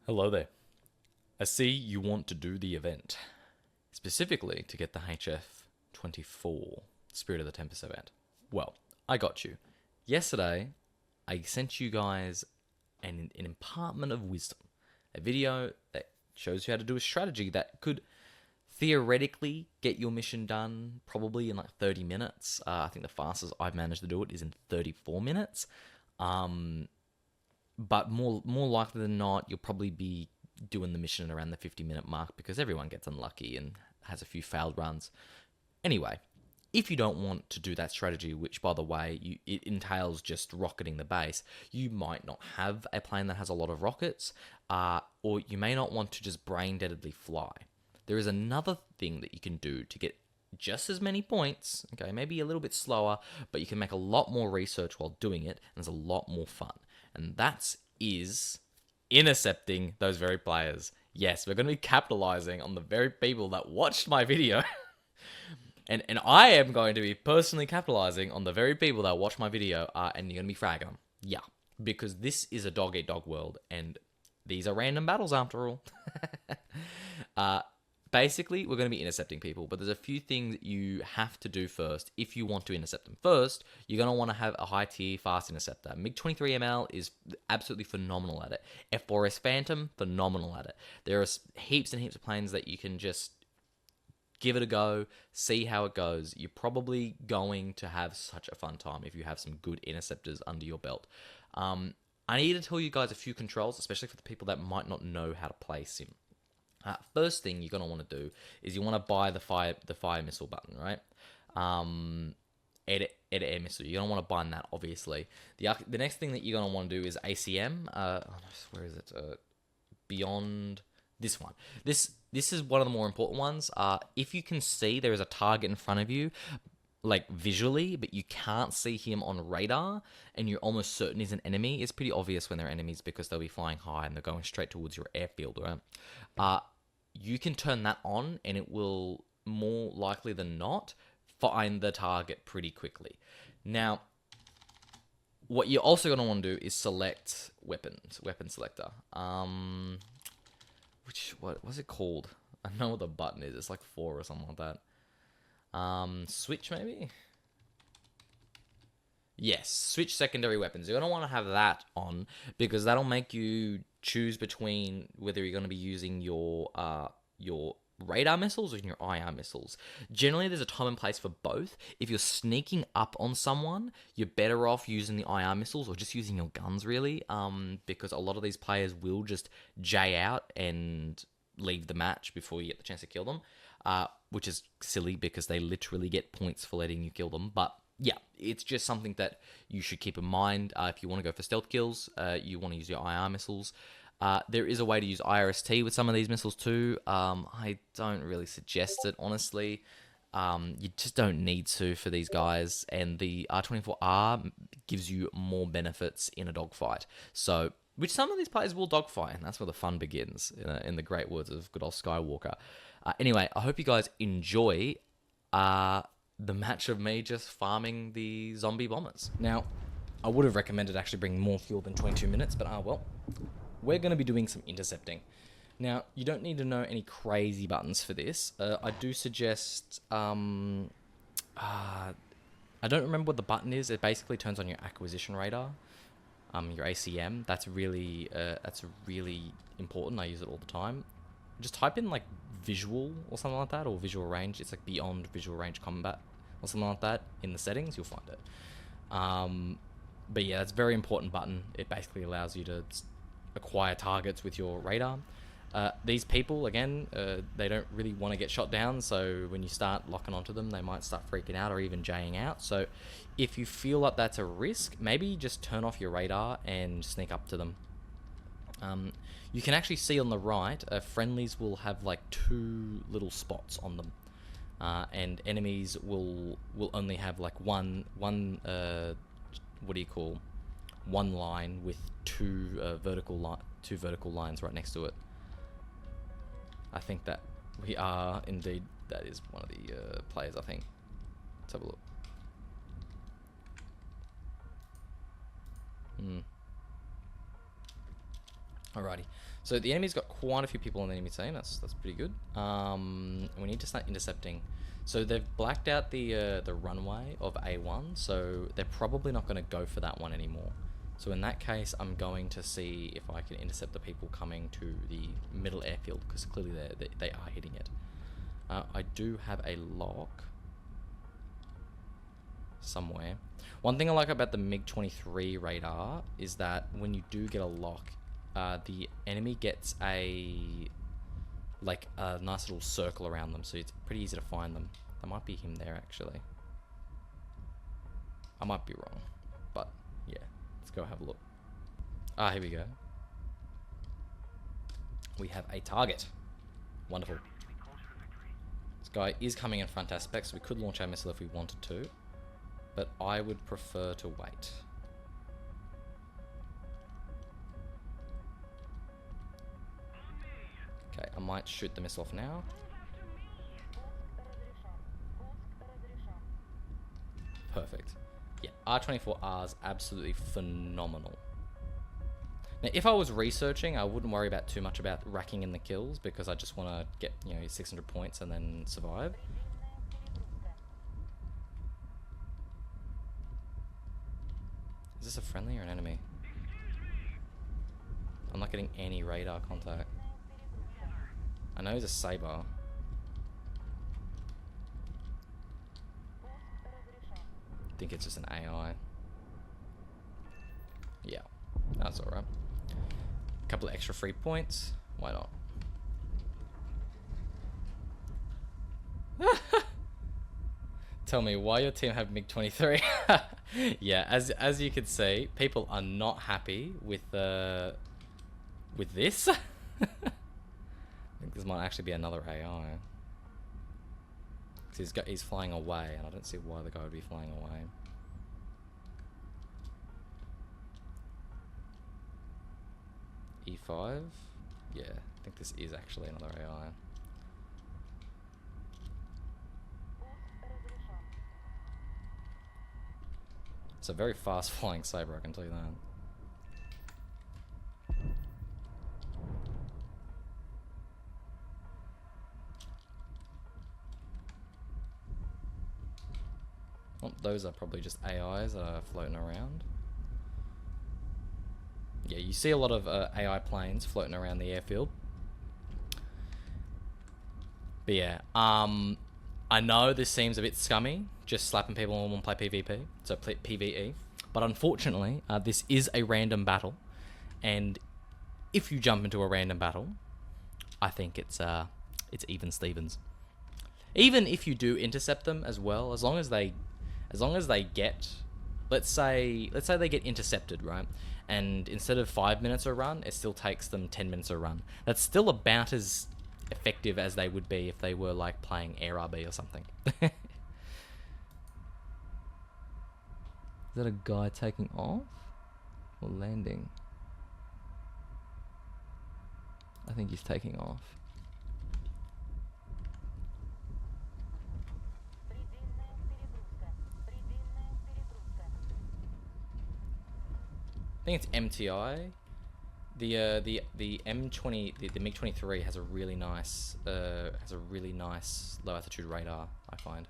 Hello there. I see you want to do the event, specifically to get the HF 24 Spirit of the Tempest event. Well, I got you. Yesterday, I sent you guys an impartment of wisdom, a video that shows you how to do a strategy that could theoretically get your mission done probably in like 30 minutes. I think the fastest I've managed to do it is in 34 minutes. Um, but more likely than not, you'll probably be doing the mission around the 50-minute mark because everyone gets unlucky and has a few failed runs. Anyway, if you don't want to do that strategy, which by the way, it entails just rocketing the base, you might not have a plane that has a lot of rockets, or you may not want to just brain deadedly fly. There is another thing that you can do to get just as many points, okay, maybe a little bit slower, but you can make a lot more research while doing it, and it's a lot more fun. And that is intercepting those very players. Yes, we're going to be capitalizing on the very people that watched my video. And I am going to be personally capitalizing on the very people that watch my video, and you're going to be fragging them. Yeah, because this is a dog-eat-dog world, and these are random battles after all. uh, Basically, we're going to be intercepting people, but there's a few things that you have to do first if you want to intercept them. First, you're going to want to have a high tier fast interceptor. MiG-23ML is absolutely phenomenal at it. F4S Phantom, phenomenal at it. There are heaps and heaps of planes that you can just give it a go, see how it goes. You're probably going to have such a fun time if you have some good interceptors under your belt. I need to tell you guys a few controls, especially for the people that might not know how to play Sim. First thing you're going to want to do is you want to buy the fire missile button, right? Edit air missile. You're going to want to bind that, obviously. The next thing that you're going to want to do is ACM. Where is it? Beyond this one. This is one of the more important ones. If you can see there is a target in front of you, like visually, but you can't see him on radar, and you're almost certain he's an enemy, it's pretty obvious when they're enemies because they'll be flying high and they're going straight towards your airfield, right? You can turn that on, and it will more likely than not find the target pretty quickly. Now, what you're also going to want to do is select weapon selector. What was it called? I know what the button is. It's like 4 or something like that. Switch maybe? Yes, switch secondary weapons. You're going to want to have that on because that'll make you choose between whether you're going to be using your radar missiles or your IR missiles. Generally, there's a time and place for both. If you're sneaking up on someone, you're better off using the IR missiles or just using your guns, really, because a lot of these players will just J out and leave the match before you get the chance to kill them, which is silly because they literally get points for letting you kill them. But yeah, it's just something that you should keep in mind. If you want to go for stealth kills, you want to use your IR missiles. There is a way to use IRST with some of these missiles too. I don't really suggest it, honestly. You just don't need to for these guys. And the R24R gives you more benefits in a dogfight. So, which some of these players will dogfight, and that's where the fun begins, in the great words of good old Skywalker. Anyway, I hope you guys enjoy the match of me just farming the zombie bombers. Now, I would have recommended actually bringing more fuel than 22 minutes, but well. We're going to be doing some intercepting. Now, you don't need to know any crazy buttons for this. I do suggest... I don't remember what the button is. It basically turns on your acquisition radar, your ACM. That's really important. I use it all the time. Just type in like visual or something like that, or visual range. It's like beyond visual range combat or something like that in the settings. You'll find it. But yeah, that's a very important button. It basically allows you to acquire targets with your radar. These people, again, they don't really want to get shot down, so when you start locking onto them, they might start freaking out or even Jing out. So if you feel like that's a risk, maybe just turn off your radar and sneak up to them. You can actually see on the right, friendlies will have like 2 little spots on them, and enemies will only have like one one line with 2 vertical lines right next to it. I think that we are indeed, that is one of the players, I think. Let's have a look. Alrighty. So the enemy's got quite a few people on the enemy team. That's pretty good. And we need to start intercepting. So they've blacked out the runway of A1, so they're probably not going to go for that one anymore. So in that case, I'm going to see if I can intercept the people coming to the middle airfield, because clearly they are hitting it. I do have a lock somewhere. One thing I like about the MiG-23 radar is that when you do get a lock, the enemy gets a nice little circle around them, so it's pretty easy to find them. That might be him there, actually. I might be wrong, but yeah, let's go have a look. Ah, here we go. We have a target. Wonderful. This guy is coming in front aspect, so we could launch our missile if we wanted to, but I would prefer to wait. Okay, I might shoot the missile off now. Perfect. Yeah, R24R's absolutely phenomenal. Now, if I was researching, I wouldn't worry about too much about racking in the kills, because I just want to get, 600 points and then survive. Is this a friendly or an enemy? I'm not getting any radar contact. I know he's a saber. I think it's just an AI. Yeah, that's alright. A couple of extra free points. Why not? Tell me why your team have MiG-23. Yeah, as you can see, people are not happy with this. I think this might actually be another AI. He's flying away, and I don't see why the guy would be flying away. E5? Yeah, I think this is actually another AI. It's a very fast flying saber, I can tell you that. Well, those are probably just AIs that are floating around. Yeah, you see a lot of AI planes floating around the airfield. But yeah, I know this seems a bit scummy, just slapping people on one play PvP, so PvE. But unfortunately, this is a random battle, and if you jump into a random battle, I think it's even Stevens. Even if you do intercept them as well, as long as they get, let's say they get intercepted, right? And instead of 5 minutes a run, it still takes them 10 minutes a run. That's still about as effective as they would be if they were like playing Air RB or something. Is that a guy taking off or landing? I think he's taking off. I think it's MTI. The M20, the MiG-23 has a really nice low altitude radar, I find.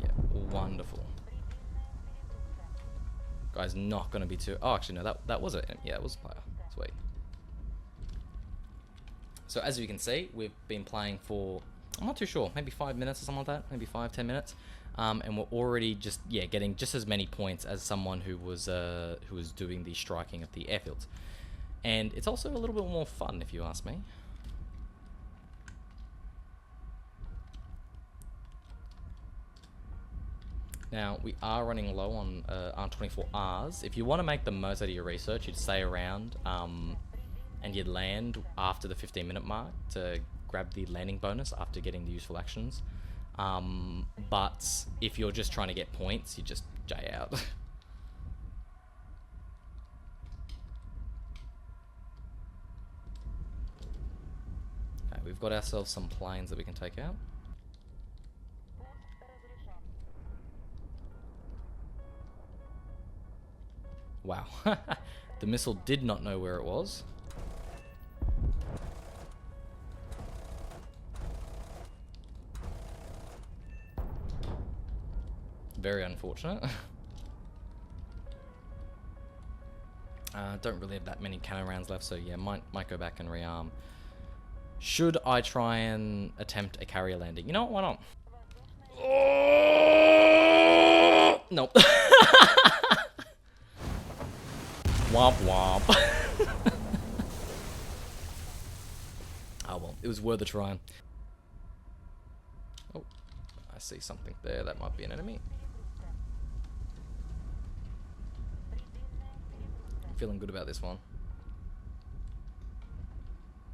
Yeah, wonderful. Guy's not going to be too... Oh, actually, no, that was it. Yeah, it was a player. Sweet. So as you can see, we've been playing for, I'm not too sure, maybe 5 minutes or something like that, maybe 5-10 minutes, and we're already just getting just as many points as someone who was doing the striking of the airfields, and it's also a little bit more fun if you ask me. Now we are running low on R24Rs. If you want to make the most out of your research, you'd stay around. And you'd land after the 15-minute mark to grab the landing bonus after getting the useful actions. But if you're just trying to get points, you just J out. Okay, we've got ourselves some planes that we can take out. Wow. The missile did not know where it was. Very unfortunate. Don't really have that many cannon rounds left, so yeah, might go back and rearm. Should I try and attempt a carrier landing? You know what, why not? Oh! Nope. Womp womp. Oh well, it was worth a try. Oh, I see something there. That might be an enemy. Feeling good about this one.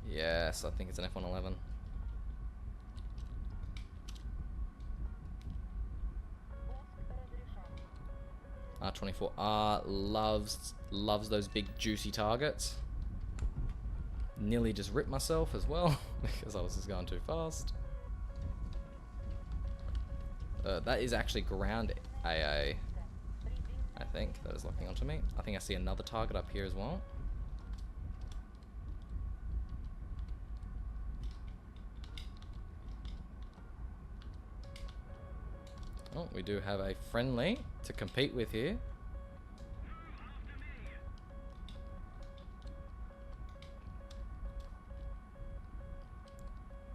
Yes, I think it's an F-111. R24R loves those big juicy targets. Nearly just ripped myself as well because I was just going too fast. That is actually ground AA. I think that is locking onto me. I think I see another target up here as well. Oh, we do have a friendly to compete with here.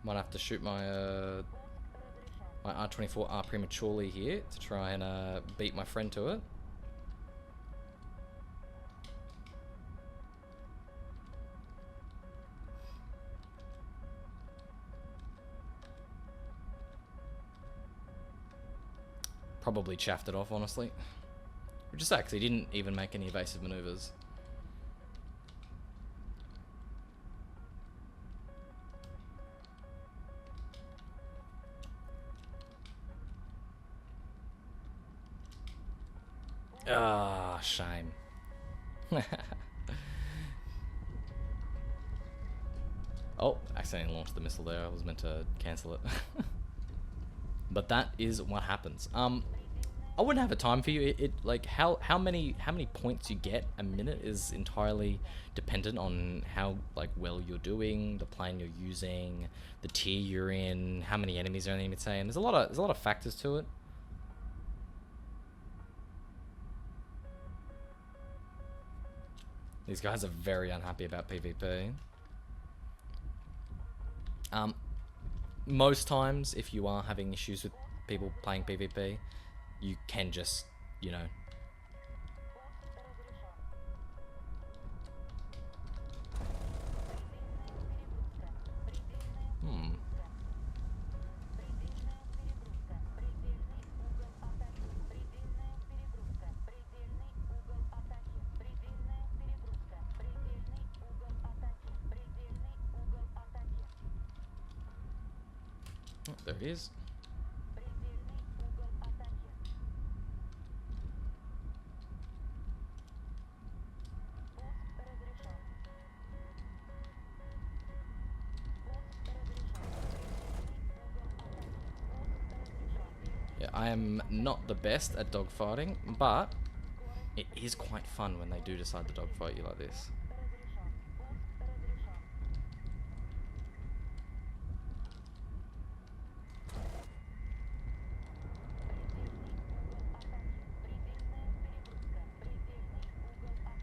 Might have to shoot my my R24R prematurely here to try and beat my friend to it. Probably chaffed it off, honestly. Which is sad, because he didn't even make any evasive maneuvers. Ah, shame. Oh, accidentally launched the missile there. I was meant to cancel it. But that is what happens. I wouldn't have a time for you. It like how many points you get a minute is entirely dependent on how like well you're doing, the plane you're using, the tier you're in, how many enemies are on the enemy team. There's a lot of factors to it. These guys are very unhappy about PvP. Most times, if you are having issues with people playing PvP, you can just, you know... Oh, there he is. Yeah, I am not the best at dogfighting, but it is quite fun when they do decide to dogfight you like this.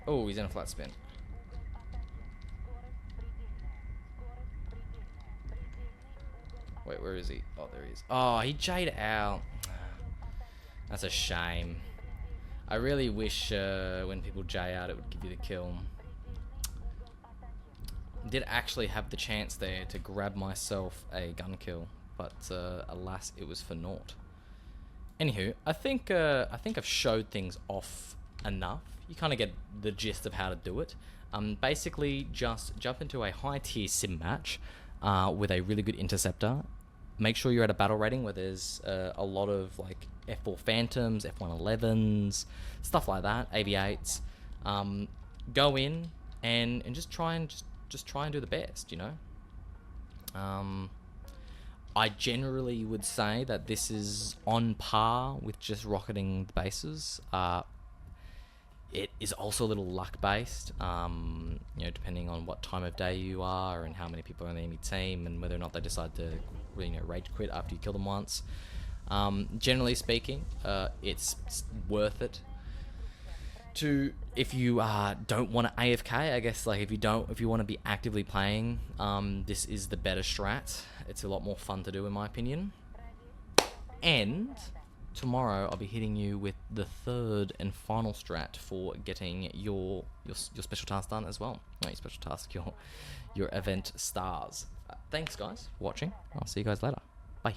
Oh, he's in a flat spin. Wait, where is he? Oh, there he is. Oh, he J'd out. That's a shame. I really wish when people J out, it would give you the kill. Did actually have the chance there to grab myself a gun kill, but alas, it was for naught. Anywho, I think I've showed things off enough. You kind of get the gist of how to do it. Basically, just jump into a high tier sim match with a really good interceptor. Make sure you're at a battle rating where there's a lot of like F4 Phantoms, F111s, stuff like that, AV8s. Go in and just try and do the best, you know. I generally would say that this is on par with just rocketing the bases. It is also a little luck based, depending on what time of day you are and how many people are on the enemy team and whether or not they decide to rage quit after you kill them once. Generally speaking, it's worth it to, if you don't want to AFK, I guess, like if you want to be actively playing, this is the better strat. It's a lot more fun to do, in my opinion. And tomorrow I'll be hitting you with the third and final strat for getting your special task done as well. Not your special task, your event stars. Thanks guys for watching. I'll see you guys later. Bye.